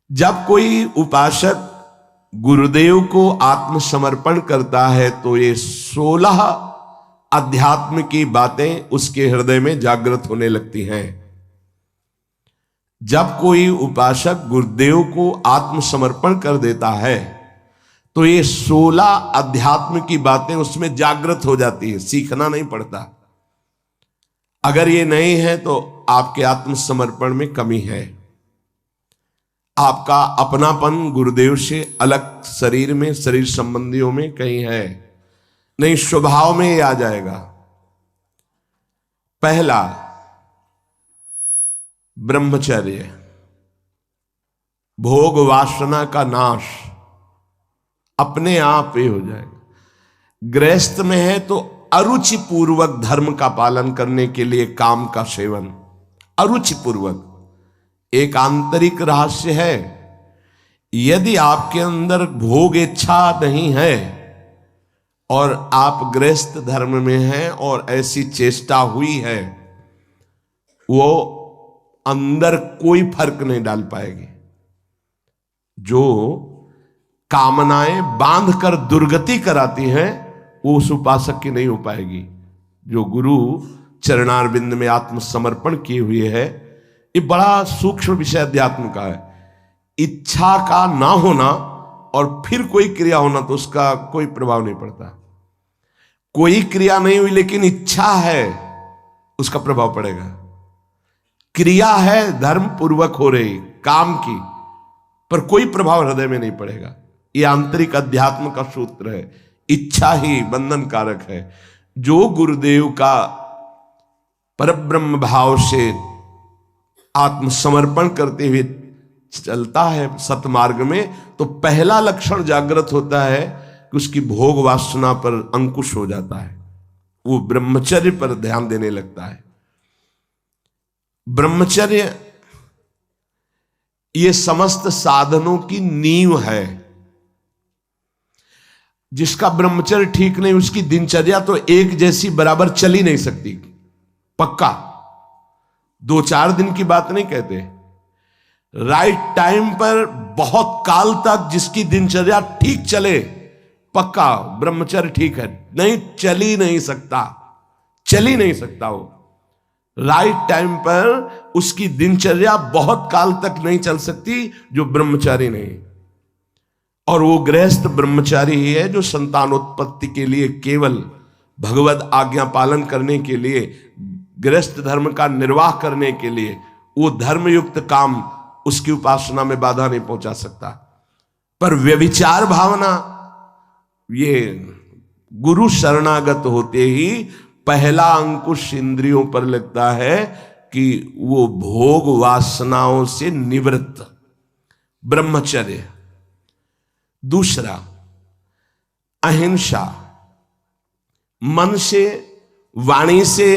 जब कोई उपासक गुरुदेव को आत्मसमर्पण करता है तो ये 16 अध्यात्म की बातें उसके हृदय में जागृत होने लगती हैं। जब कोई उपासक गुरुदेव को आत्मसमर्पण कर देता है तो ये 16 अध्यात्म की बातें उसमें जागृत हो जाती है, सीखना नहीं पड़ता। अगर ये नहीं है तो आपके आत्मसमर्पण में कमी है। आपका अपनापन गुरुदेव से अलग शरीर में, शरीर संबंधियों में कहीं है नहीं, स्वभाव में ही आ जाएगा। पहला, ब्रह्मचर्य, भोग वासना का नाश अपने आप ही हो जाएगा। गृहस्थ में है तो अरुचि पूर्वक धर्म का पालन करने के लिए काम का सेवन, अरुचि पूर्वक, एक आंतरिक रहस्य है। यदि आपके अंदर भोग इच्छा नहीं है और आप गृहस्थ धर्म में हैं और ऐसी चेष्टा हुई है, वो अंदर कोई फर्क नहीं डाल पाएगी। जो कामनाएं बांध कर दुर्गति कराती हैं वो उस उपासक की नहीं हो पाएगी। जो गुरु चरणारविंद में आत्मसमर्पण किए हुए है, ये बड़ा सूक्ष्म विषय अध्यात्म का है। इच्छा का ना होना और फिर कोई क्रिया होना तो उसका कोई प्रभाव नहीं पड़ता। कोई क्रिया नहीं हुई लेकिन इच्छा है, उसका प्रभाव पड़ेगा। क्रिया है धर्म पूर्वक हो रही काम की, पर कोई प्रभाव हृदय में नहीं पड़ेगा। यह आंतरिक अध्यात्म का सूत्र है। इच्छा ही बंधन कारक है। जो गुरुदेव का परब्रह्म भाव से आत्मसमर्पण करते हुए चलता है सतमार्ग में, तो पहला लक्षण जागृत होता है कि उसकी भोग वासना पर अंकुश हो जाता है। वो ब्रह्मचर्य पर ध्यान देने लगता है। ब्रह्मचर्य ये समस्त साधनों की नींव है। जिसका ब्रह्मचर्य ठीक नहीं, उसकी दिनचर्या तो एक जैसी बराबर चल ही नहीं सकती। पक्का 2-4 दिन की बात नहीं कहते। राइट टाइम पर बहुत काल तक जिसकी दिनचर्या ठीक चले, पक्का ब्रह्मचर्य ठीक है। नहीं, चल ही नहीं सकता, चल ही नहीं सकता। वो राइट टाइम पर उसकी दिनचर्या बहुत काल तक नहीं चल सकती जो ब्रह्मचारी नहीं। और वो गृहस्थ ब्रह्मचारी ही है जो संतानोत्पत्ति के लिए, केवल भगवत आज्ञा पालन करने के लिए, गृहस्थ धर्म का निर्वाह करने के लिए, वो धर्मयुक्त काम उसकी उपासना में बाधा नहीं पहुंचा सकता। पर व्यभिचार भावना, ये गुरु शरणागत होते ही पहला अंकुश इंद्रियों पर लगता है कि वो भोग वासनाओं से निवृत्त, ब्रह्मचर्य। दूसरा, अहिंसा, मन से, वाणी से,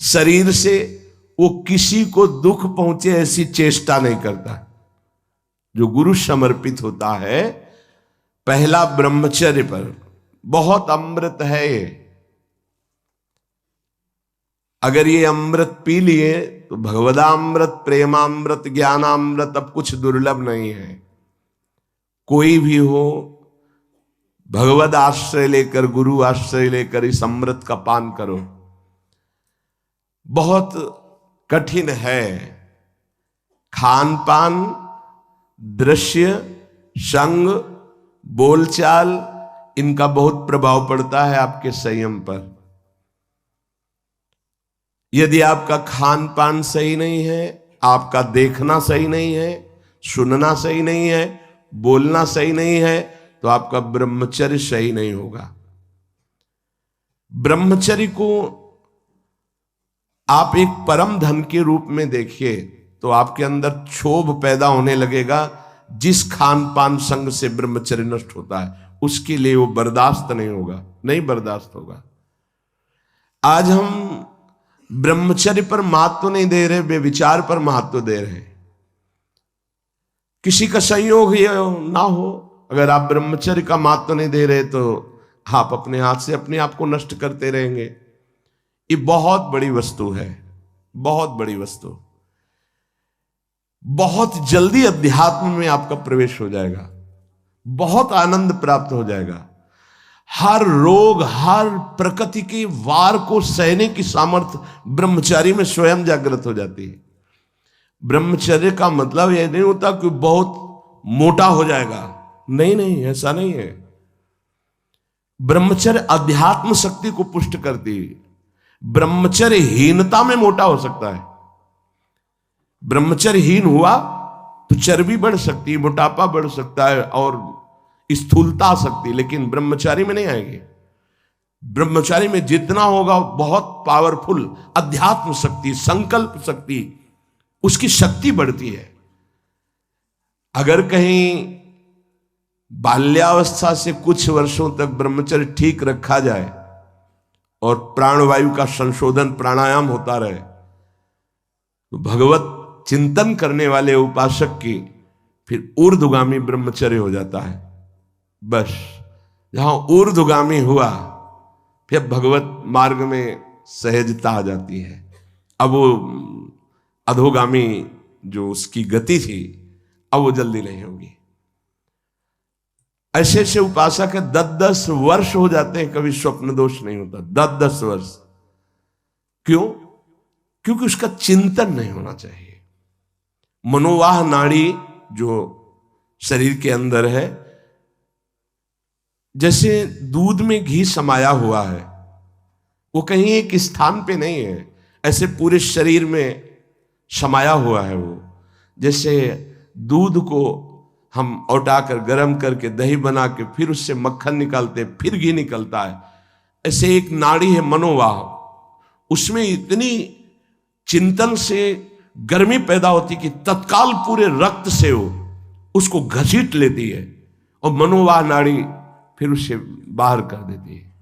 शरीर से वो किसी को दुख पहुंचे ऐसी चेष्टा नहीं करता। जो गुरु समर्पित होता है, पहला ब्रह्मचर्य पर, बहुत अमृत है ये। अगर ये अमृत पी लिए तो भगवदामृत, प्रेमामृत, ज्ञानामृत अब कुछ दुर्लभ नहीं है। कोई भी हो, भगवद आश्रय लेकर, गुरु आश्रय लेकर इस अमृत का पान करो। बहुत कठिन है। खान पान, दृश्य, संग, बोलचाल, इनका बहुत प्रभाव पड़ता है आपके संयम पर। यदि आपका खान पान सही नहीं है, आपका देखना सही नहीं है, सुनना सही नहीं है, बोलना सही नहीं है, तो आपका ब्रह्मचर्य सही नहीं होगा। ब्रह्मचर्य को आप एक परम धन के रूप में देखिए तो आपके अंदर क्षोभ पैदा होने लगेगा। जिस खान पान संग से ब्रह्मचर्य नष्ट होता है उसके लिए वो बर्दाश्त नहीं होगा, नहीं बर्दाश्त होगा। आज हम ब्रह्मचर्य पर महत्व नहीं दे रहे, व्यभिचार पर महत्व दे रहे। किसी का संयोग ये ना हो, अगर आप ब्रह्मचर्य का महत्व नहीं दे रहे तो आप अपने हाथ से अपने आप को नष्ट करते रहेंगे। ये बहुत बड़ी वस्तु है, बहुत बड़ी वस्तु। बहुत जल्दी अध्यात्म में आपका प्रवेश हो जाएगा, बहुत आनंद प्राप्त हो जाएगा। हर रोग, हर प्रकृति के वार को सहने की सामर्थ्य ब्रह्मचारी में स्वयं जागृत हो जाती है। ब्रह्मचर्य का मतलब यह नहीं होता कि बहुत मोटा हो जाएगा, नहीं नहीं, ऐसा नहीं है। ब्रह्मचर्य अध्यात्म शक्ति को पुष्ट करती है। ब्रह्मचर्यहीनता में मोटा हो सकता है। ब्रह्मचर्यहीन हुआ तो चर्बी बढ़ सकती है, मोटापा बढ़ सकता है और स्थूलता आ सकती है, लेकिन ब्रह्मचारी में नहीं आएगी। ब्रह्मचारी में जितना होगा बहुत पावरफुल अध्यात्म शक्ति, संकल्प शक्ति, उसकी शक्ति बढ़ती है। अगर कहीं बाल्यावस्था से कुछ वर्षों तक ब्रह्मचर्य ठीक रखा जाए और प्राणवायु का संशोधन प्राणायाम होता रहे तो भगवत चिंतन करने वाले उपासक की फिर ऊर्ध्वगामी ब्रह्मचर्य हो जाता है। बस जहां ऊर्ध्वगामी हुआ फिर भगवत मार्ग में सहजता आ जाती है। अब वो अधोगामी जो उसकी गति थी अब वो जल्दी नहीं होगी। ऐसे ऐसे उपासक है 10-10 वर्ष हो जाते हैं, कभी स्वप्न दोष नहीं होता। 10-10 वर्ष क्यों? क्योंकि उसका चिंतन नहीं होना चाहिए। मनोवाह नाड़ी जो शरीर के अंदर है, जैसे दूध में घी समाया हुआ है, वो कहीं एक स्थान पे नहीं है, ऐसे पूरे शरीर में समाया हुआ है। वो जैसे दूध को हम औटाकर गर्म करके दही बना के फिर उससे मक्खन निकालते, फिर घी निकलता है, ऐसे एक नाड़ी है मनोवाह, उसमें इतनी चिंतन से गर्मी पैदा होती कि तत्काल पूरे रक्त से वो उसको घसीट लेती है और मनोवाह नाड़ी फिर उसे बाहर कर देती है।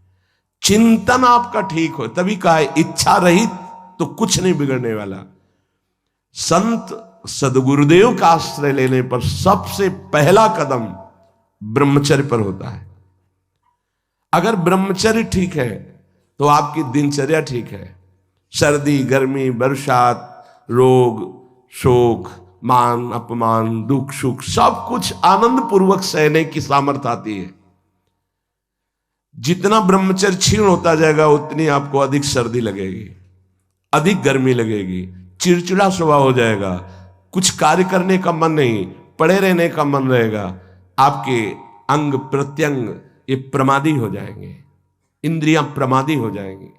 चिंतन आपका ठीक हो, तभी कहा है इच्छा रहित तो कुछ नहीं बिगड़ने वाला। संत सदगुरुदेव का आश्रय लेने पर सबसे पहला कदम ब्रह्मचर्य पर होता है। अगर ब्रह्मचर्य ठीक है तो आपकी दिनचर्या ठीक है। सर्दी, गर्मी, बरसात, रोग, शोक, मान अपमान, दुख सुख सब कुछ आनंद पूर्वक सहने की सामर्थ्य आती है। जितना ब्रह्मचर्य क्षीण होता जाएगा उतनी आपको अधिक सर्दी लगेगी, अधिक गर्मी लगेगी, चिड़चिड़ा स्वभाव हो जाएगा, कुछ कार्य करने का मन नहीं, पड़े रहने का मन रहेगा, आपके अंग प्रत्यंग ये प्रमादी हो जाएंगे, इंद्रियां प्रमादी हो जाएंगी।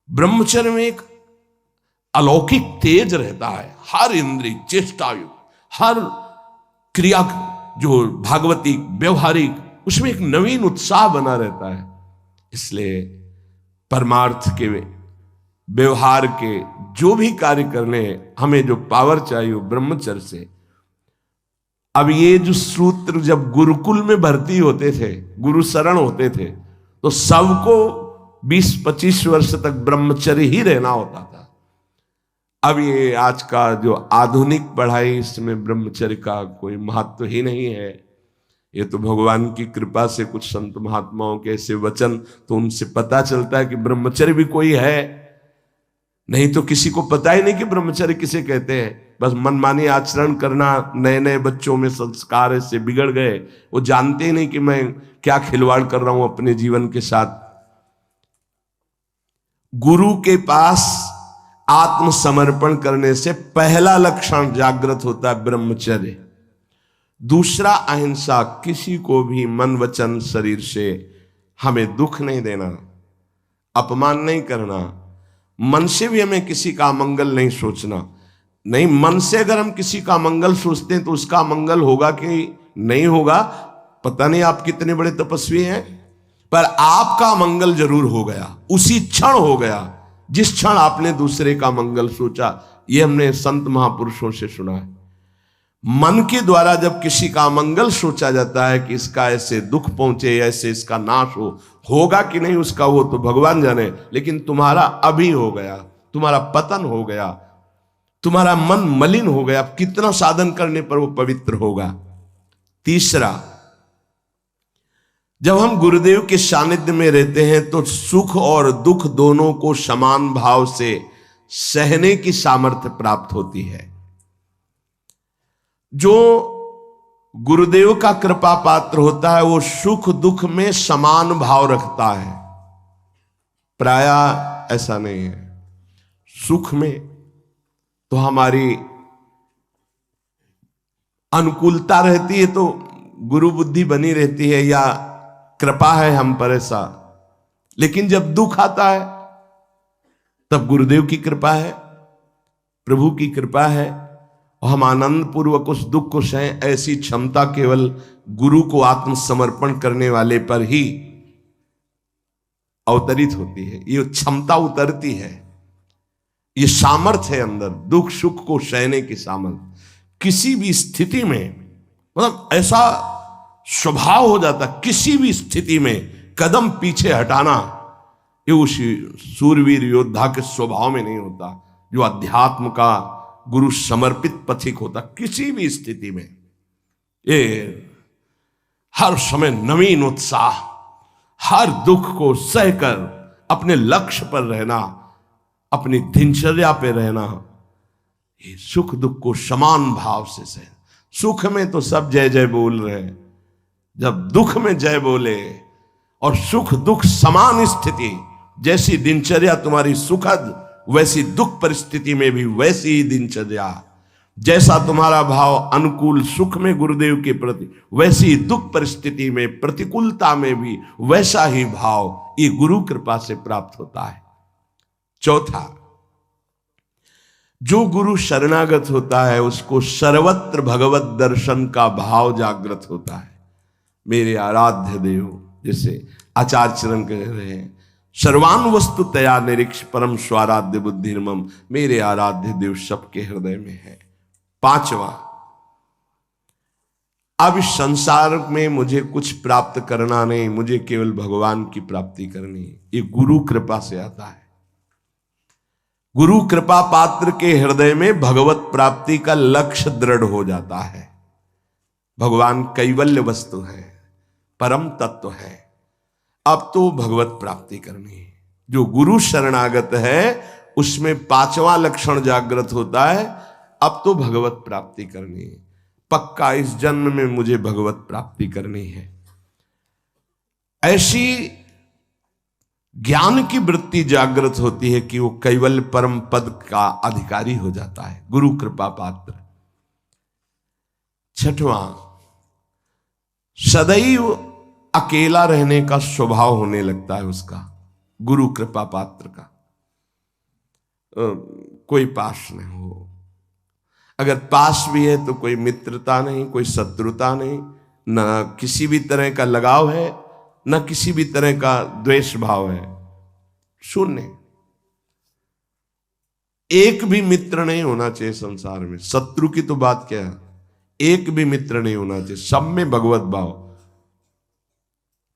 ब्रह्मचर्य में एक अलौकिक तेज रहता है। हर इंद्रिय, चेष्टा, हर क्रिया जो भागवतिक व्यवहारिक, उसमें एक नवीन उत्साह बना रहता है। इसलिए परमार्थ के व्यवहार के जो भी कार्य करने हमें जो पावर चाहिए वो ब्रह्मचर्य से। अब ये जो सूत्र जब गुरुकुल में भर्ती होते थे, गुरु शरण होते थे, तो सबको 20-25 वर्ष तक ब्रह्मचर्य ही रहना होता था। अब ये आज का जो आधुनिक पढ़ाई, इसमें ब्रह्मचर्य का कोई महत्व ही नहीं है। ये तो भगवान की कृपा से कुछ संत महात्माओं के ऐसे वचन, तो उनसे पता चलता है कि ब्रह्मचर्य भी कोई है, नहीं तो किसी को पता ही नहीं कि ब्रह्मचर्य किसे कहते हैं। बस मनमानी आचरण करना, नए नए बच्चों में संस्कार ऐसे बिगड़ गए, वो जानते ही नहीं कि मैं क्या खिलवाड़ कर रहा हूं अपने जीवन के साथ। गुरु के पास आत्मसमर्पण करने से पहला लक्षण जागृत होता है ब्रह्मचर्य। दूसरा अहिंसा, किसी को भी मन वचन शरीर से हमें दुख नहीं देना, अपमान नहीं करना, मन से भी हमें किसी का मंगल नहीं सोचना। नहीं, मन से अगर हम किसी का मंगल सोचते हैं तो उसका मंगल होगा कि नहीं होगा पता नहीं, आप कितने बड़े तपस्वी हैं, पर आपका मंगल जरूर हो गया, उसी क्षण हो गया जिस क्षण आपने दूसरे का मंगल सोचा। यह हमने संत महापुरुषों से सुना है। मन के द्वारा जब किसी का मंगल सोचा जाता है कि इसका ऐसे दुख पहुंचे, ऐसे इसका नाश होगा कि नहीं उसका वो तो भगवान जाने, लेकिन तुम्हारा अभी हो गया, तुम्हारा पतन हो गया, तुम्हारा मन मलिन हो गया। कितना साधन करने पर वो पवित्र होगा। तीसरा, जब हम गुरुदेव के सानिध्य में रहते हैं तो सुख और दुख दोनों को समान भाव से सहने की सामर्थ्य प्राप्त होती है। जो गुरुदेव का कृपा पात्र होता है वो सुख दुख में समान भाव रखता है। प्रायः ऐसा नहीं है। सुख में तो हमारी अनुकूलता रहती है, तो गुरु बुद्धि बनी रहती है या कृपा है हम पर ऐसा। लेकिन जब दुख आता है तब गुरुदेव की कृपा है, प्रभु की कृपा है, और हम आनंद पूर्वक उस दुख को सहें। ऐसी क्षमता केवल गुरु को आत्मसमर्पण करने वाले पर ही अवतरित होती है। ये क्षमता उतरती है, ये सामर्थ्य है अंदर, दुख सुख को सहने की सामर्थ्य। किसी भी स्थिति में, मतलब ऐसा स्वभाव हो जाता, किसी भी स्थिति में कदम पीछे हटाना ये उस सूरवीर योद्धा के स्वभाव में नहीं होता, जो अध्यात्म का गुरु समर्पित पथिक होता। किसी भी स्थिति में ये हर समय नवीन उत्साह, हर दुख को सहकर अपने लक्ष्य पर रहना, अपनी दिनचर्या पे रहना, ये सुख दुख को समान भाव से सह। सुख में तो सब जय जय बोल रहे हैं, जब दुख में जय बोले और सुख दुख समान स्थिति, जैसी दिनचर्या तुम्हारी सुखद वैसी दुख परिस्थिति में भी वैसी ही दिनचर्या, जैसा तुम्हारा भाव अनुकूल सुख में गुरुदेव के प्रति, वैसी दुख परिस्थिति में प्रतिकूलता में भी वैसा ही भाव ये गुरु कृपा से प्राप्त होता है। चौथा, जो गुरु शरणागत होता है उसको सर्वत्र भगवत दर्शन का भाव जागृत होता है। मेरे आराध्य देव, जैसे आचार्य चरण कह रहे हैं, सर्वान वस्तु तया निरीक्ष परम स्वाराध्य बुद्धिर्मम, मेरे आराध्य देव सबके हृदय में है। पांचवा, अब इस संसार में मुझे कुछ प्राप्त करना नहीं, मुझे केवल भगवान की प्राप्ति करनी है। ये गुरु कृपा से आता है। गुरु कृपा पात्र के हृदय में भगवत प्राप्ति का लक्ष्य दृढ़ हो जाता है। भगवान कैवल्य वस्तु है, परम तत्व है, अब तो भगवत प्राप्ति करनी है। जो गुरु शरणागत है उसमें पांचवा लक्षण जागृत होता है, अब तो भगवत प्राप्ति करनी है, पक्का इस जन्म में मुझे भगवत प्राप्ति करनी है। ऐसी ज्ञान की वृत्ति जागृत होती है कि वो कैवल्य परम पद का अधिकारी हो जाता है, गुरु कृपा पात्र। छठवां, सदैव अकेला रहने का स्वभाव होने लगता है उसका, गुरु कृपा पात्र का। कोई पास नहीं हो, अगर पास भी है तो कोई मित्रता नहीं, कोई शत्रुता नहीं, ना किसी भी तरह का लगाव है, न किसी भी तरह का द्वेष भाव है, शून्य। एक भी मित्र नहीं होना चाहिए संसार में। शत्रु की तो बात क्या है, एक भी मित्र नहीं होना चाहिए। सब में भगवत भाव,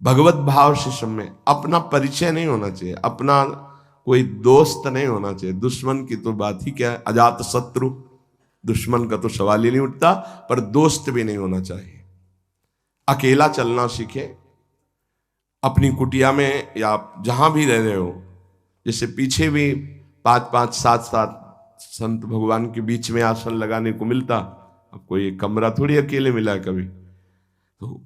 भगवत भाव से सब में। अपना परिचय नहीं होना चाहिए, अपना कोई दोस्त नहीं होना चाहिए। दुश्मन की तो बात ही क्या है, अजात शत्रु, दुश्मन का तो सवाल ही नहीं उठता, पर दोस्त भी नहीं होना चाहिए। अकेला चलना सीखे, अपनी कुटिया में या जहां भी रह रहे हो। जैसे पीछे भी 5-5, 7-7 संत भगवान के बीच में आसन लगाने को मिलता, अब कोई कमरा थोड़ी अकेले मिला है कभी। तो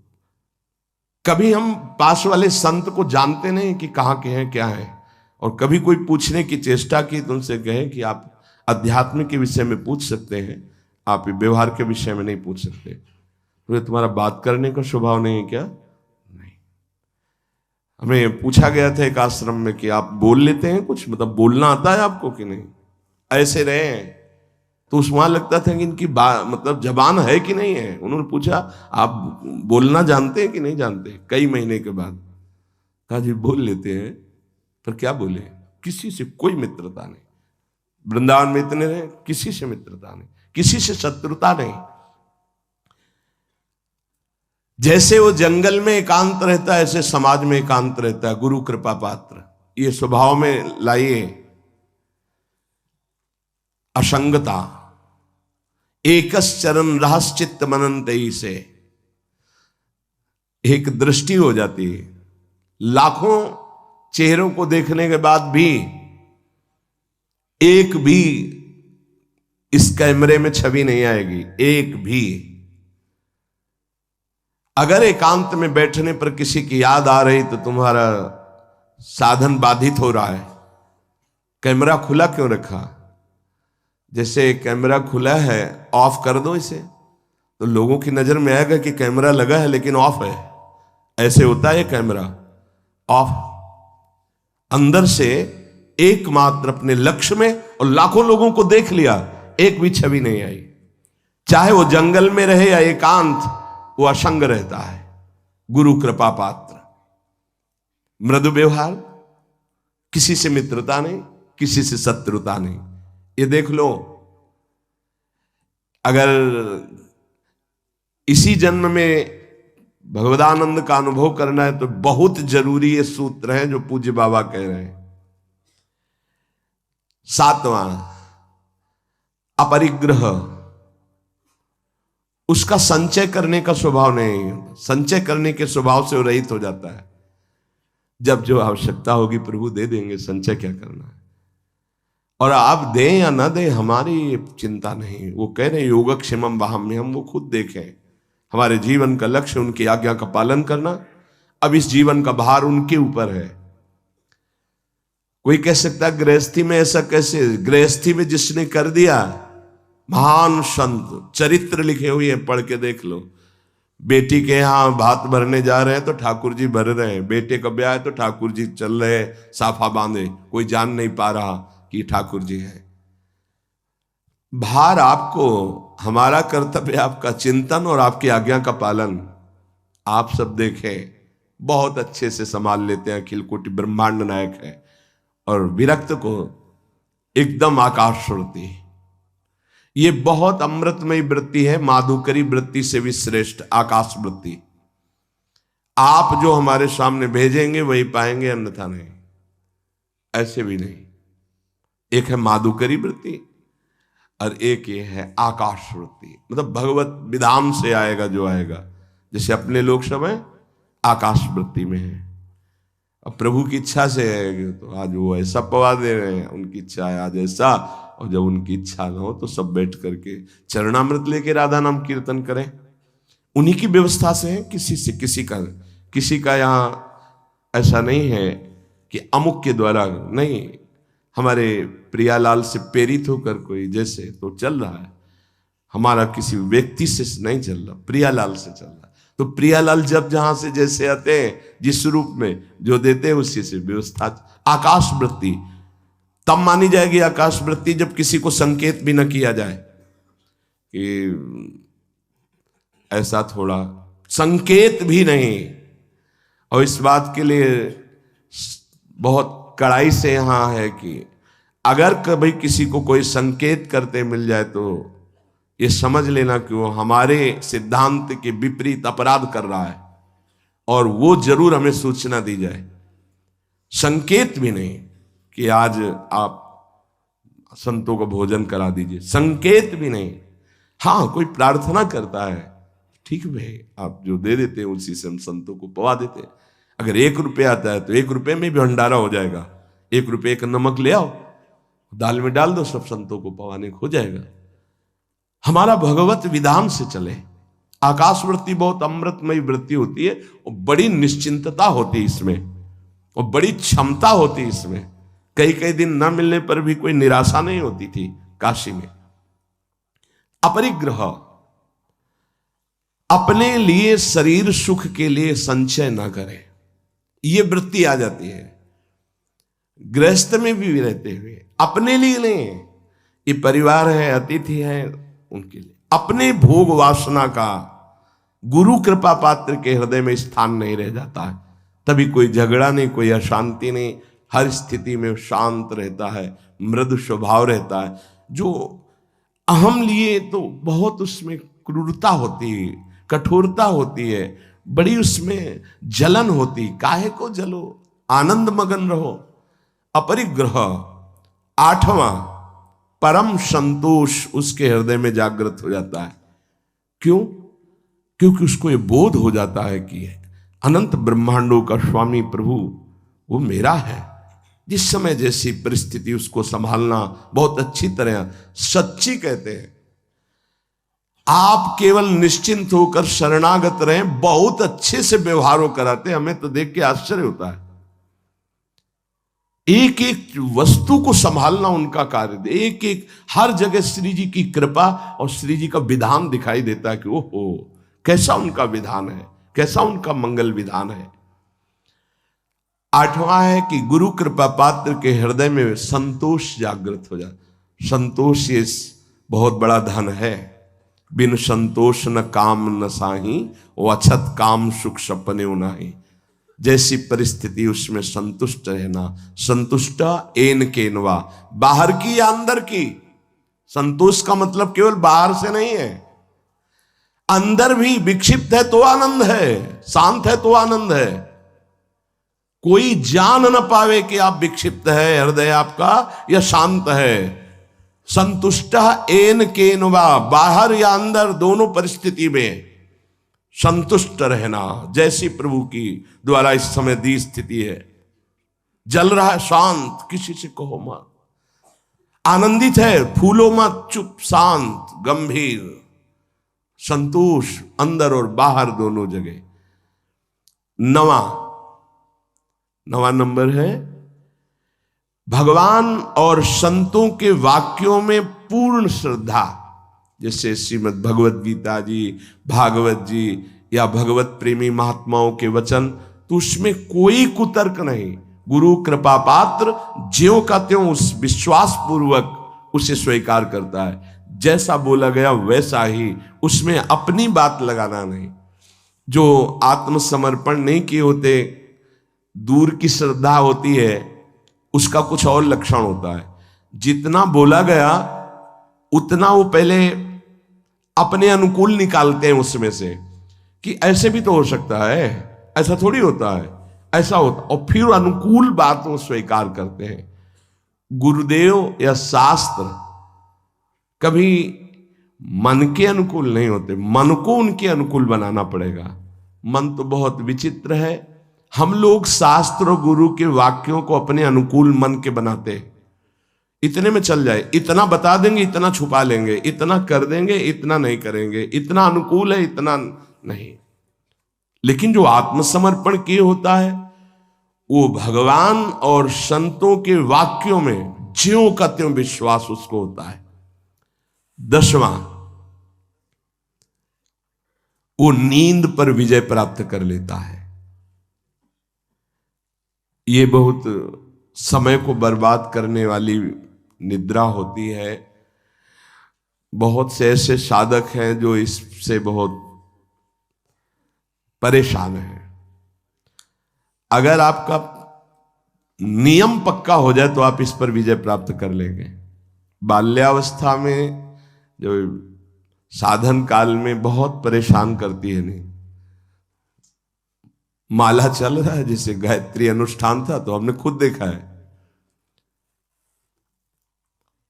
कभी हम पास वाले संत को जानते नहीं कि कहाँ के हैं क्या है, और कभी कोई पूछने की चेष्टा की तो उनसे कहें कि आप अध्यात्म के विषय में पूछ सकते हैं, आप व्यवहार के विषय में नहीं पूछ सकते। तो ये तुम्हारा बात करने का स्वभाव नहीं है क्या? नहीं। हमें पूछा गया था एक आश्रम में कि आप बोल लेते हैं कुछ, मतलब बोलना आता है आपको कि नहीं? ऐसे रहे हैं तो उस वहां लगता था कि इनकी मतलब जबान है कि नहीं है। उन्होंने पूछा आप बोलना जानते हैं कि नहीं जानते? कई महीने के बाद कहा जी बोल लेते हैं, पर क्या बोले, किसी से कोई मित्रता नहीं। वृंदावन में इतने रहे, किसी से मित्रता नहीं, किसी से शत्रुता नहीं। जैसे वो जंगल में एकांत रहता है ऐसे समाज में एकांत रहता है। गुरु कृपा पात्र ये स्वभाव में लाइए असंगता। एकस चरण रहस्चित्त मनंतई से एक दृष्टि हो जाती है। लाखों चेहरों को देखने के बाद भी एक भी इस कैमरे में छवि नहीं आएगी एक भी। अगर एकांत में बैठने पर किसी की याद आ रही तो तुम्हारा साधन बाधित हो रहा है। कैमरा खुला क्यों रखा? जैसे कैमरा खुला है, ऑफ कर दो इसे तो लोगों की नजर में आएगा कि कैमरा लगा है लेकिन ऑफ है। ऐसे होता है कैमरा ऑफ। अंदर से एकमात्र अपने लक्ष्य में, और लाखों लोगों को देख लिया, एक भी छवि नहीं आई। चाहे वो जंगल में रहे या एकांत, वो असंग रहता है। गुरु कृपा पात्र, मृदु व्यवहार, किसी से मित्रता नहीं, किसी से शत्रुता नहीं। ये देख लो, अगर इसी जन्म में भगवदानंद का अनुभव करना है तो बहुत जरूरी ये सूत्र है जो पूज्य बाबा कह रहे हैं। 7वां, अपरिग्रह। उसका संचय करने का स्वभाव नहीं, संचय करने के स्वभाव से वो रहित हो जाता है। जब जो आवश्यकता होगी प्रभु दे देंगे, संचय क्या करना है। और आप दें या ना दें हमारी चिंता नहीं। वो कह रहे योगक्षेमम वहाम्यहम्, वो खुद देखें। हमारे जीवन का लक्ष्य उनकी आज्ञा का पालन करना। अब इस जीवन का भार उनके ऊपर है। कोई कह सकता है गृहस्थी में ऐसा कैसे? गृहस्थी में जिसने कर दिया, महान संत चरित्र लिखे हुए हैं, पढ़ के देख लो। बेटी के यहां भात भरने जा रहे हैं तो ठाकुर जी भर रहे हैं। बेटे का ब्याह है तो ठाकुर जी चल रहे हैं साफा बांधे, कोई जान नहीं पा रहा कि ठाकुर जी है। भार आपको, हमारा कर्तव्य आपका चिंतन और आपकी आज्ञा का पालन। आप सब देखें, बहुत अच्छे से संभाल लेते हैं, अखिल कोटि ब्रह्मांड नायक है। और विरक्त को एकदम आकाश वृत्ति। ये बहुत अमृतमयी वृत्ति है, माधुकरी वृत्ति से भी श्रेष्ठ आकाश वृत्ति। आप जो हमारे सामने भेजेंगे वही पाएंगे, अन्यथा नहीं। ऐसे भी नहीं। एक है माधुकरी वृत्ति और एक ये है आकाश वृत्ति। मतलब भगवत विधान से आएगा जो आएगा। जैसे अपने लोग सब हैं आकाश वृत्ति में है, अब प्रभु की इच्छा से है तो आज वो ऐसा पवा दे रहे हैं, उनकी इच्छा है आज ऐसा। और जब उनकी इच्छा ना हो तो सब बैठ करके चरणामृत लेके राधा नाम कीर्तन करें। उन्हीं की व्यवस्था से है, किसी से किसी का यहाँ ऐसा नहीं है कि अमुक के द्वारा नहीं। हमारे प्रियालाल से प्रेरित होकर कोई जैसे तो चल रहा है, हमारा किसी व्यक्ति से नहीं चल रहा, प्रियालाल से चल रहा। तो प्रियालाल जब जहां से जैसे आते हैं, जिस रूप में जो देते हैं उसी से व्यवस्था। आकाश वृत्ति तब मानी जाएगी आकाश वृत्ति जब किसी को संकेत भी न किया जाए कि ऐसा, थोड़ा संकेत भी नहीं। और इस बात के लिए बहुत कड़ाई से यहां है कि अगर कभी किसी को कोई संकेत करते मिल जाए तो ये समझ लेना कि वो हमारे सिद्धांत के विपरीत अपराध कर रहा है, और वो जरूर हमें सूचना दी जाए। संकेत भी नहीं कि आज आप संतों को भोजन करा दीजिए, संकेत भी नहीं। हाँ, कोई प्रार्थना करता है, ठीक भाई, आप जो दे देते हैं उसी से हम संतों को पवा देते हैं। अगर 1 रुपया आता है तो 1 रुपये में भी भंडारा हो जाएगा। 1 रुपये का नमक ले आओ, दाल में डाल दो, सब संतों को पवाने हो जाएगा। हमारा भगवत विधान से चले। आकाश वृत्ति बहुत अमृतमयी वृत्ति होती है, और बड़ी निश्चिंतता होती है इसमें, और बड़ी क्षमता होती है इसमें। कई दिन न मिलने पर भी कोई निराशा नहीं होती थी काशी में। अपरिग्रह, अपने लिए शरीर सुख के लिए संचय ना करें, ये वृत्ति आ जाती है। गृहस्थ में भी रहते हुए अपने लिए नहीं, ये परिवार है, अतिथि है, उनके लिए अपने भोग वासना का गुरु कृपा पात्र के हृदय में स्थान नहीं रह जाता है। तभी कोई झगड़ा नहीं, कोई अशांति नहीं, हर स्थिति में शांत रहता है, मृदु स्वभाव रहता है। जो अहम लिए तो बहुत उसमें क्रूरता होती है, कठोरता होती है, बड़ी उसमें जलन होती। काहे को जलो, आनंद मगन रहो। अपरिग्रह। 8वां, परम संतोष उसके हृदय में जागृत हो जाता है। क्यों? क्योंकि उसको ये बोध हो जाता है कि अनंत ब्रह्मांडों का स्वामी प्रभु वो मेरा है, जिस समय जैसी परिस्थिति उसको संभालना बहुत अच्छी तरह। सच्ची कहते हैं, आप केवल निश्चिंत होकर शरणागत रहें, बहुत अच्छे से व्यवहारों कराते। हमें तो देख के आश्चर्य होता है। एक एक वस्तु को संभालना उनका कार्य, एक एक हर जगह श्री जी की कृपा और श्री जी का विधान दिखाई देता है कि ओहो कैसा उनका विधान है, कैसा उनका मंगल विधान है। आठवां है कि गुरु कृपा पात्र के हृदय में संतोष जागृत हो जाए। संतोष ये बहुत बड़ा धन है। बिन संतोष न काम न साही, वो अछत काम सुख सपने नाही। जैसी परिस्थिति उसमें संतुष्ट रहना। संतुष्ट एन केनवा, बाहर की या अंदर की। संतोष का मतलब केवल बाहर से नहीं है, अंदर भी विक्षिप्त है तो आनंद है, शांत है तो आनंद है। कोई जान न पावे कि आप विक्षिप्त है, हृदय आपका या शांत है। संतुष्ट एन केनवा, बाहर या अंदर दोनों परिस्थिति में संतुष्ट रहना। जैसी प्रभु की द्वारा इस समय दी स्थिति है, जल रहा है शांत, किसी से कहो मत। आनंदित है, फूलो मत, चुप शांत गंभीर। संतोष अंदर और बाहर दोनों जगह। नवा नंबर है भगवान और संतों के वाक्यों में पूर्ण श्रद्धा। जैसे श्रीमद् भगवत गीता जी, भागवत जी या भगवत प्रेमी महात्माओं के वचन, तो उसमें कोई कुतर्क नहीं। गुरु कृपा पात्र ज्यों का त्यों उस विश्वास पूर्वक उसे स्वीकार करता है। जैसा बोला गया वैसा ही, उसमें अपनी बात लगाना नहीं। जो आत्मसमर्पण नहीं किए होते, दूर की श्रद्धा होती है, उसका कुछ और लक्षण होता है। जितना बोला गया उतना वो पहले अपने अनुकूल निकालते हैं उसमें से, कि ऐसे भी तो हो सकता है, ऐसा थोड़ी होता है, ऐसा होता, और फिर अनुकूल बात वो स्वीकार करते हैं। गुरुदेव या शास्त्र कभी मन के अनुकूल नहीं होते, मन को उनके अनुकूल बनाना पड़ेगा। मन तो बहुत विचित्र है। हम लोग शास्त्र और गुरु के वाक्यों को अपने अनुकूल मन के बनाते हैं। इतने में चल जाए, इतना बता देंगे, इतना छुपा लेंगे, इतना कर देंगे, इतना नहीं करेंगे, इतना अनुकूल है, इतना नहीं। लेकिन जो आत्मसमर्पण किए होता है, वो भगवान और संतों के वाक्यों में ज्यों का त्यों विश्वास उसको होता है। 10वां, वो नींद पर विजय प्राप्त कर लेता है। ये बहुत समय को बर्बाद करने वाली निद्रा होती है। बहुत से ऐसे साधक हैं जो इससे बहुत परेशान हैं। अगर आपका नियम पक्का हो जाए तो आप इस पर विजय प्राप्त कर लेंगे। बाल्यावस्था में जो साधन काल में बहुत परेशान करती है। नहीं, माला चल रहा है, जैसे गायत्री अनुष्ठान था तो हमने खुद देखा है,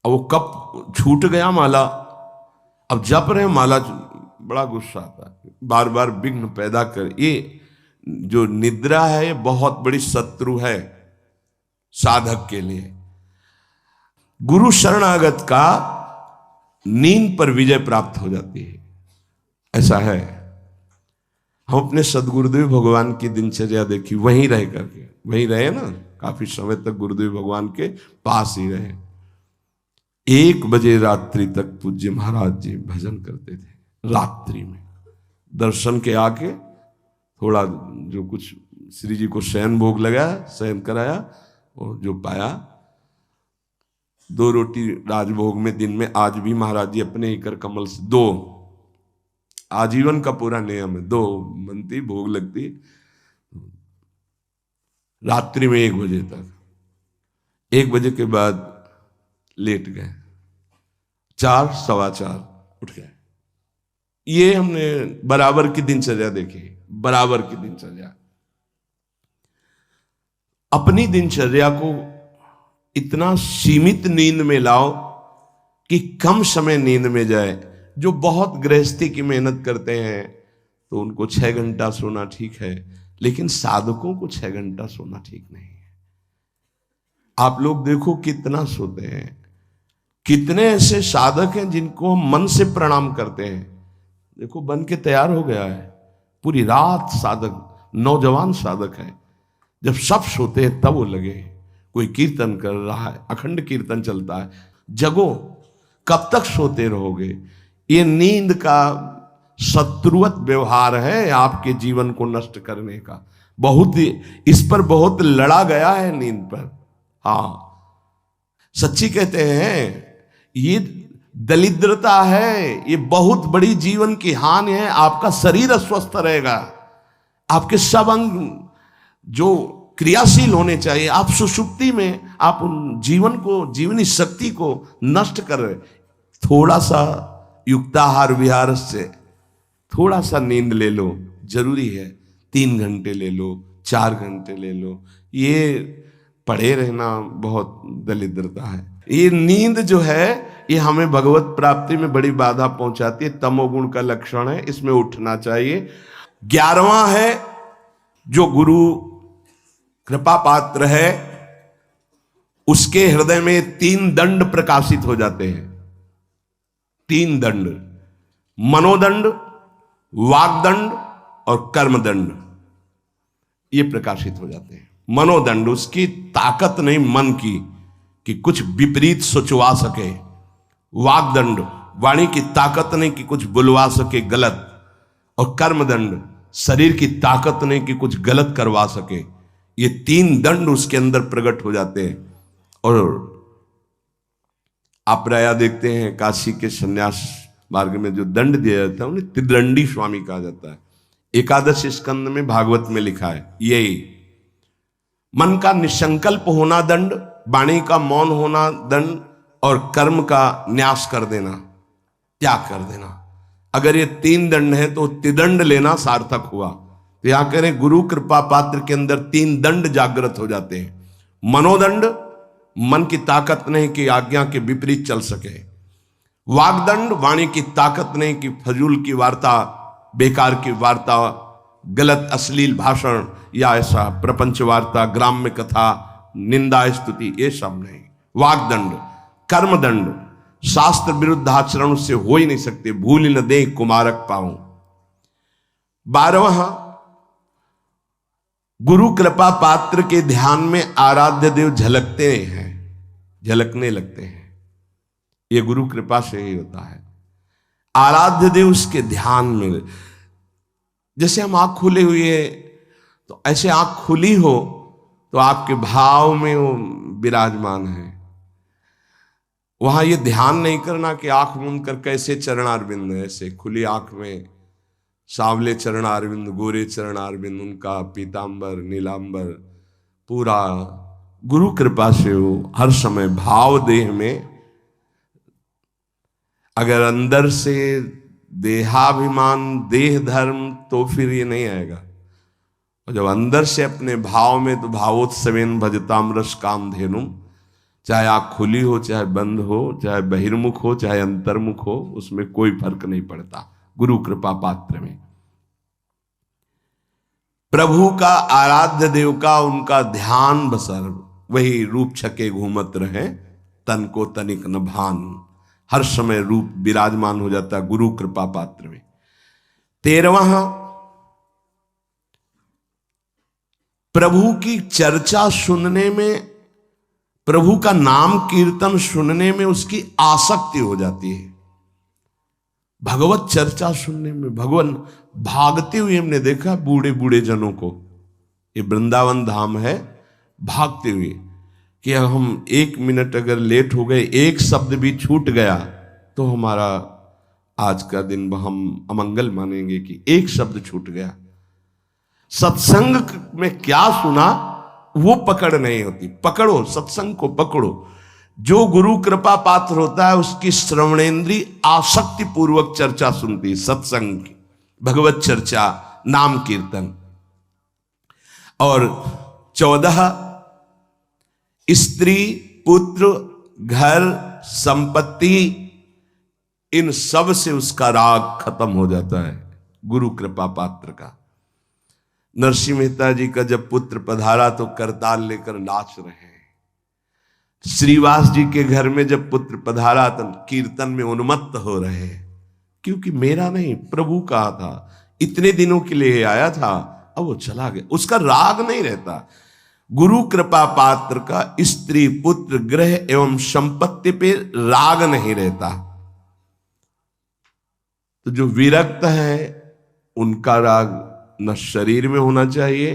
अब वो कब छूट गया माला, अब जप रहे माला, बड़ा गुस्सा आता है, बार बार विघ्न पैदा कर। ये जो निद्रा है ये बहुत बड़ी शत्रु है साधक के लिए। गुरु शरणागत का नींद पर विजय प्राप्त हो जाती है, ऐसा है। हम अपने सदगुरुदेव भगवान की दिनचर्या देखी, वहीं रह करके, वहीं रहे ना, काफी समय तक गुरुदेव भगवान के पास ही रहे। 1 बजे रात्रि तक पूज्य महाराज जी भजन करते थे। रात्रि में दर्शन के आके थोड़ा जो कुछ श्री जी को शयन भोग लगाया, शयन कराया, और जो पाया 2 रोटी राजभोग में दिन में। आज भी महाराज जी अपने ही कर कमल से 2, आजीवन का पूरा नियम है, 2 बनती, भोग लगती। रात्रि में 1 बजे तक, 1 बजे के बाद लेट गए, 4, 4:15 उठ गए। ये हमने बराबर की दिनचर्या देखी, बराबर की दिनचर्या। अपनी दिनचर्या को इतना सीमित नींद में लाओ कि कम समय नींद में जाए। जो बहुत गृहस्थी की मेहनत करते हैं तो उनको 6 घंटा सोना ठीक है, लेकिन साधकों को 6 घंटा सोना ठीक नहीं है। आप लोग देखो कितना सोते हैं। कितने ऐसे साधक हैं जिनको हम मन से प्रणाम करते हैं। देखो बन के तैयार हो गया है, पूरी रात साधक, नौजवान साधक है, जब सब सोते हैं तब वो लगे। कोई कीर्तन कर रहा है, अखंड कीर्तन चलता है, जगो, कब तक सोते रहोगे। ये नींद का शत्रुवत व्यवहार है आपके जीवन को नष्ट करने का। बहुत इस पर बहुत लड़ा गया है नींद पर। हाँ, सच्ची कहते हैं, ये दरिद्रता है, ये बहुत बड़ी जीवन की हानि है। आपका शरीर अस्वस्थ रहेगा, आपके सब अंग जो क्रियाशील होने चाहिए, आप सुषुप्ति में आप उन जीवन को, जीवनी शक्ति को नष्ट कर रहे। थोड़ा सा युक्ताहार विहार से थोड़ा सा नींद ले लो, जरूरी है। 3 घंटे ले लो, 4 घंटे ले लो, ये पड़े रहना बहुत दरिद्रता है। ये नींद जो है ये हमें भगवत प्राप्ति में बड़ी बाधा पहुंचाती है, तमोगुण का लक्षण है, इसमें उठना चाहिए। 11वां है, जो गुरु कृपा पात्र है उसके हृदय में 3 दंड प्रकाशित हो जाते हैं। 3 दंड, मनोदंड, वागदंड और कर्मदंड, ये प्रकाशित हो जाते हैं। मनोदंड, उसकी ताकत नहीं मन की कि कुछ विपरीत सोचवा सके। वागदंड, वाणी की ताकत नहीं कि कुछ बुलवा सके गलत। और कर्मदंड, शरीर की ताकत नहीं कि कुछ गलत करवा सके। ये 3 दंड उसके अंदर प्रकट हो जाते हैं। और आप प्राय देखते हैं काशी के संन्यास मार्ग में जो दंड दिया जाता है उन्हें त्रिदंडी स्वामी कहा जाता है। एकादश स्कंद में भागवत में लिखा है यही। मन का निसंकल्प होना दंड, वाणी का मौन होना दंड, और कर्म का न्यास कर देना, त्याग कर देना। अगर ये 3 दंड है तो त्रिदंड लेना सार्थक हुआ। तो यहां करें गुरु कृपा पात्र के अंदर 3 दंड जागृत हो जाते हैं। मनोदंड, मन की ताकत नहीं कि आज्ञा के विपरीत चल सके। वागदंड, वाणी की ताकत नहीं कि फजूल की वार्ता, बेकार की वार्ता, गलत अश्लील भाषण या ऐसा प्रपंच वार्ता, ग्राम्य कथा, निंदा स्तुति, ये सब नहीं। वागदंड। कर्मदंड, शास्त्र विरुद्ध आचरण उससे हो ही नहीं सकते, भूल न दे कुमारक पाऊं। 12वां, गुरु कृपा पात्र के ध्यान में आराध्य देव झलकते हैं, झलकने लगते हैं। ये गुरु कृपा से ही होता है। आराध्य देव उसके ध्यान में, जैसे हम आंख खुले हुए तो ऐसे आंख खुली हो तो आपके भाव में वो विराजमान है। वहां ये ध्यान नहीं करना कि आंख मूंद कर कैसे चरणारविंद, ऐसे खुली आंख में सांवले चरणारविंद, गोरे चरणारविंद, उनका पीतांबर नीलांबर पूरा गुरु कृपा से हो हर समय भाव देह में। अगर अंदर से देहाभिमान, देह धर्म, तो फिर ये नहीं आएगा। और जब अंदर से अपने भाव में, तो भावोत्सवेन भजताम रस काम धेनुम, चाहे आँख खुली हो, चाहे बंद हो, चाहे बहिर्मुख हो, चाहे अंतर्मुख हो, उसमें कोई फर्क नहीं पड़ता। गुरु कृपा पात्र में प्रभु का, आराध्य देव का, उनका ध्यान बसर वही रूप छके घूमत रहे, तन को तनिक न भान। हर समय रूप विराजमान हो जाता है गुरु कृपा पात्र में। 13वां, प्रभु की चर्चा सुनने में, प्रभु का नाम कीर्तन सुनने में उसकी आसक्ति हो जाती है। भगवत चर्चा सुनने में, भगवान भागते हुए हमने देखा बूढ़े बूढ़े जनों को। ये वृंदावन धाम है, भागते हुए कि हम 1 मिनट अगर लेट हो गए, एक शब्द भी छूट गया तो हमारा आज का दिन हम अमंगल मानेंगे कि एक शब्द छूट गया। सत्संग में क्या सुना वो पकड़ नहीं होती। पकड़ो, सत्संग को पकड़ो। जो गुरु कृपा पात्र होता है उसकी श्रवणेन्द्री आसक्ति पूर्वक चर्चा सुनती है, सत्संग की, भगवत चर्चा, नाम कीर्तन। और 14, स्त्री, पुत्र, घर, संपत्ति, इन सब से उसका राग खत्म हो जाता है गुरु कृपा पात्र का। नरसिंह मेहता जी का जब पुत्र पधारा तो करताल लेकर नाच रहे हैं, श्रीवास जी के घर में जब पुत्र पधारा तो कीर्तन में उन्मत्त हो रहे हैं, क्योंकि मेरा नहीं प्रभु कहा था, इतने दिनों के लिए आया था, अब वो चला गया। उसका राग नहीं रहता। गुरु कृपा पात्र का स्त्री पुत्र ग्रह एवं संपत्ति पे राग नहीं रहता। तो जो विरक्त है उनका राग न शरीर में होना चाहिए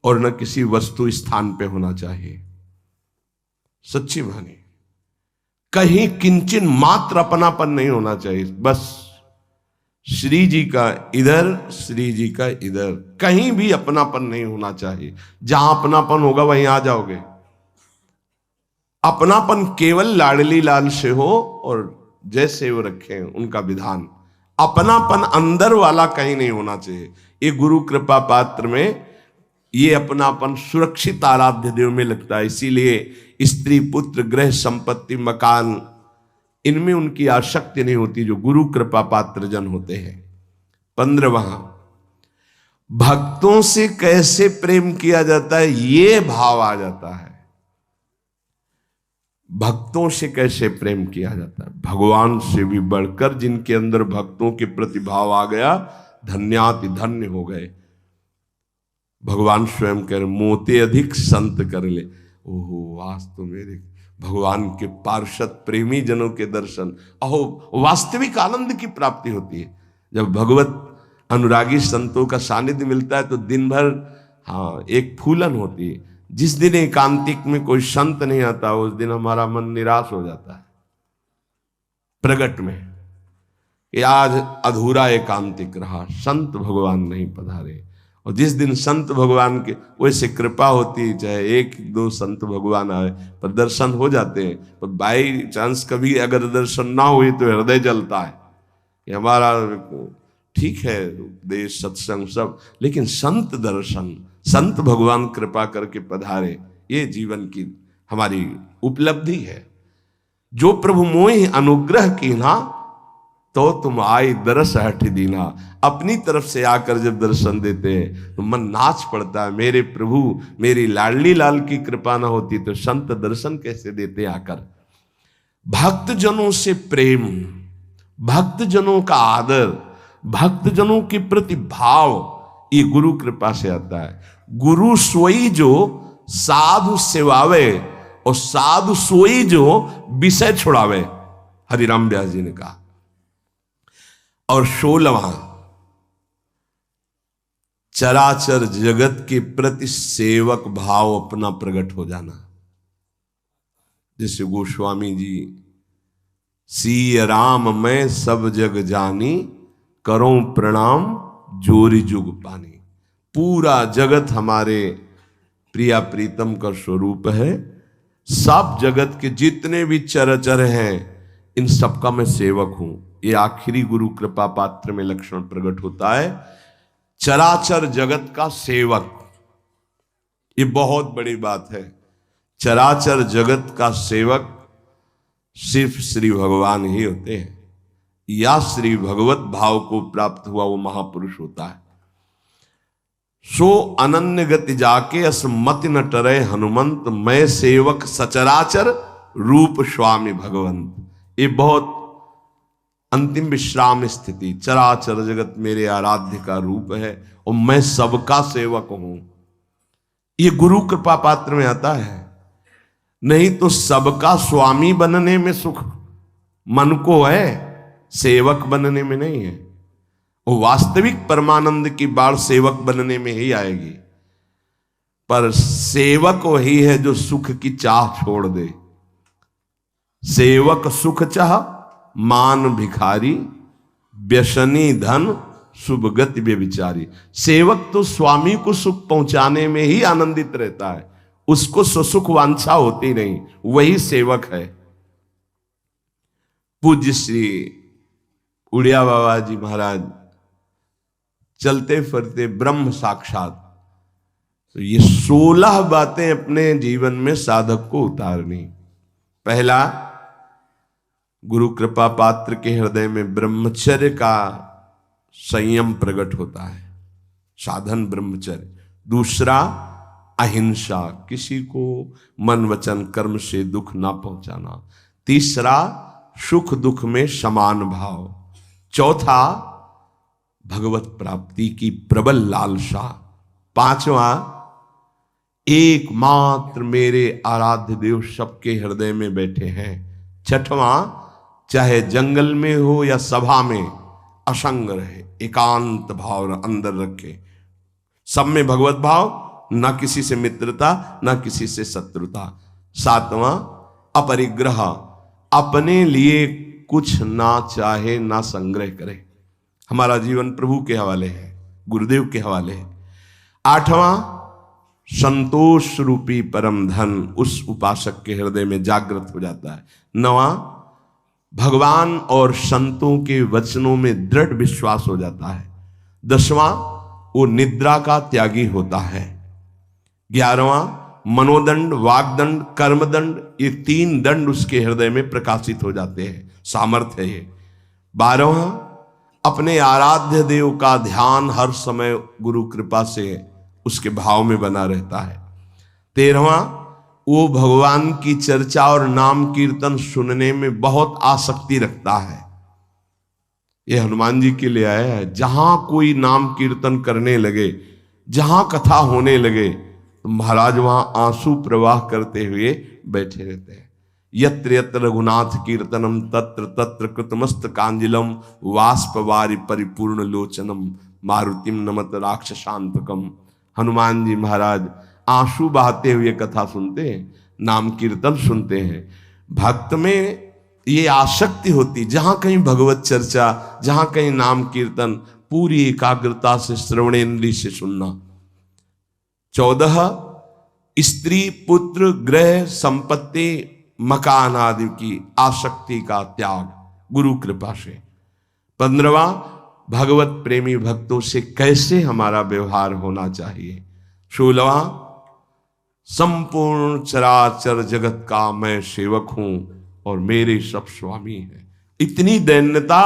और न किसी वस्तु स्थान पे होना चाहिए। सच्ची माने कहीं किंचन मात्र अपनापन नहीं होना चाहिए। बस श्री जी का इधर, श्री जी का इधर, कहीं भी अपनापन नहीं होना चाहिए। जहां अपनापन होगा वहीं आ जाओगे। अपनापन केवल लाडली लाल से हो और जैसे वो रखे उनका विधान। अपनापन अंदर वाला कहीं नहीं होना चाहिए। ये गुरु कृपा पात्र में ये अपनापन सुरक्षित आराध्य देव में लगता है। इसीलिए स्त्री पुत्र गृह संपत्ति मकान इनमें उनकी आसक्ति नहीं होती जो गुरु कृपा पात्र जन होते हैं। 15वां, भक्तों से कैसे प्रेम किया जाता है, ये भाव आ जाता है। भक्तों से कैसे प्रेम किया जाता है, भगवान से भी बढ़कर जिनके अंदर भक्तों के प्रति भाव आ गया, धन्याति धन्य हो गए। भगवान स्वयं कह रहे मोते अधिक संत कर ले। ओहो वास्तव मेरे भगवान के पार्षद प्रेमी जनों के दर्शन, अहो वास्तविक आनंद की प्राप्ति होती है। जब भगवत अनुरागी संतों का सानिध्य मिलता है तो दिन भर एक फूलन होती है। जिस दिन एकांतिक में कोई संत नहीं आता उस दिन हमारा मन निराश हो जाता है प्रगट में कि आज अधूरा एकांतिक रहा, संत भगवान नहीं पधारे। और जिस दिन संत भगवान के वैसे कृपा होती है, चाहे एक दो संत भगवान आए पर दर्शन हो जाते हैं, पर बाई चांस कभी अगर दर्शन ना हुए तो हृदय जलता है कि हमारा ठीक है देश सत्संग सब, लेकिन संत दर्शन, संत भगवान कृपा करके पधारे, ये जीवन की हमारी उपलब्धि है। जो प्रभु मोहि अनुग्रह कीन्हा तो तुम आई दरस हठ दीना। अपनी तरफ से आकर जब दर्शन देते हैं तो मन नाच पड़ता है, मेरे प्रभु मेरी लाडली लाल की कृपा ना होती तो संत दर्शन कैसे देते आकर। भक्तजनों से प्रेम, भक्तजनों का आदर, भक्तजनों के प्रति भाव, ये गुरु कृपा से आता है। गुरु सोई जो साधु सेवावे और साधु सोई जो विषय छुड़ावे, हरिराम व्यास जी ने कहा। और 16वां, चराचर जगत के प्रति सेवक भाव अपना प्रकट हो जाना। जैसे गोस्वामी जी, सी राम मैं सब जग जानी, करो प्रणाम जोरी जुग पानी। पूरा जगत हमारे प्रिया प्रीतम का स्वरूप है। सब जगत के जितने भी चराचर हैं इन सबका मैं सेवक हूं। ये आखिरी गुरु कृपा पात्र में लक्षण प्रकट होता है, चराचर जगत का सेवक। ये बहुत बड़ी बात है। चराचर जगत का सेवक सिर्फ श्री भगवान ही होते हैं, या श्री भगवत भाव को प्राप्त हुआ वो महापुरुष होता है। सो अनन्य गति जाके असमति न टरे हनुमंत, मैं सेवक सचराचर रूप स्वामी भगवंत। ये बहुत अंतिम विश्राम स्थिति, चराचर जगत मेरे आराध्य का रूप है और मैं सबका सेवक हूं। ये गुरु कृपा पात्र में आता है। नहीं तो सबका स्वामी बनने में सुख मन को है, सेवक बनने में नहीं है। वो वास्तविक परमानंद की बाढ़ सेवक बनने में ही आएगी। पर सेवक वही है जो सुख की चाह छोड़ दे। सेवक सुख चाह मान भिखारी, व्यसनी धन शुभ गति व्यभिचारी। सेवक तो स्वामी को सुख पहुंचाने में ही आनंदित रहता है, उसको सुख वांछा होती नहीं, वही सेवक है। पूज्य श्री उड़िया बाबा जी महाराज चलते फिरते ब्रह्म साक्षात। तो ये 16 बातें अपने जीवन में साधक को उतारनी। पहला, गुरु कृपा पात्र के हृदय में ब्रह्मचर्य का संयम प्रकट होता है, साधन ब्रह्मचर्य। दूसरा, अहिंसा, किसी को मन वचन कर्म से दुख ना पहुंचाना। तीसरा, सुख दुख में समान भाव। चौथा, भगवत प्राप्ति की प्रबल लालसा। पांचवा, एकमात्र मेरे आराध्य देव सबके हृदय में बैठे हैं। छठवां, चाहे जंगल में हो या सभा में असंग रहे, एकांत भाव अंदर रखे, सब में भगवत भाव, ना किसी से मित्रता ना किसी से शत्रुता। सातवां, अपरिग्रह, अपने लिए कुछ ना चाहे ना संग्रह करे। हमारा जीवन प्रभु के हवाले है, गुरुदेव के हवाले है। आठवां, संतोष रूपी परम धन उस उपासक के हृदय में जागृत हो जाता है। नवां, भगवान और संतों के वचनों में दृढ़ विश्वास हो जाता है। दसवां, वो निद्रा का त्यागी होता है। 11वां, मनोदंड, वागदंड, कर्मदंड, ये 3 दंड उसके हृदय में प्रकाशित हो जाते हैं, सामर्थ्य है ये। 12वां, अपने आराध्य देव का ध्यान हर समय गुरु कृपा से उसके भाव में बना रहता है। 13वां, वो भगवान की चर्चा और नाम कीर्तन सुनने में बहुत आसक्ति रखता है। ये हनुमान जी के लिए आया है। जहां कोई नाम कीर्तन करने लगे, जहां कथा होने लगे, तो महाराज वहां आंसू प्रवाह करते हुए बैठे रहते हैं। यत्र यत्र रघुनाथ कीर्तनम तत्र तत्र कृतमस्त कांजिलम वाष्पवारि परिपूर्ण लोचनम मारुतिम नमत राक्षसांतकम। हनुमान जी महाराज आंसू बहाते हुए कथा सुनते हैं, नाम कीर्तन सुनते हैं। भक्त में ये आसक्ति होती, जहां कहीं भगवत चर्चा, जहां कहीं नाम कीर्तन, पूरी एकाग्रता से श्रवणेन्द्रिय से सुनना। 14, स्त्री पुत्र गृह संपत्ति मकान आदि की आसक्ति का त्याग गुरु कृपा से। 15वां, भगवत प्रेमी भक्तों से कैसे हमारा व्यवहार होना चाहिए। 16वां, संपूर्ण चराचर जगत का मैं सेवक हूं और मेरे सब स्वामी हैं। इतनी दैन्यता,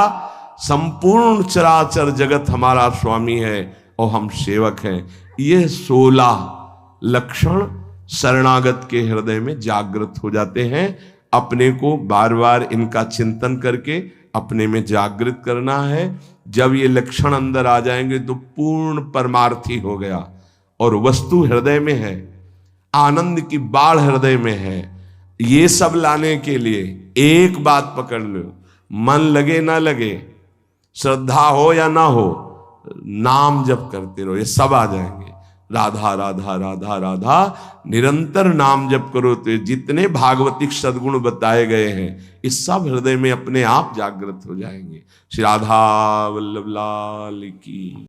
संपूर्ण चराचर जगत हमारा स्वामी है और हम सेवक हैं। ये 16 लक्षण शरणागत के हृदय में जागृत हो जाते हैं। अपने को बार बार इनका चिंतन करके अपने में जागृत करना है। जब ये लक्षण अंदर आ जाएंगे तो पूर्ण परमार्थी हो गया और वस्तु हृदय में है, आनंद की बाढ़ हृदय में है। ये सब लाने के लिए एक बात पकड़ लो, मन लगे ना लगे, श्रद्धा हो या ना हो, नाम जप करते रहो, ये सब आ जाएंगे। राधा राधा राधा राधा निरंतर नाम जप करो तो जितने भागवतिक सद्गुण बताए गए हैं इस सब हृदय में अपने आप जागृत हो जाएंगे। श्री राधा वल्लभ लाल की।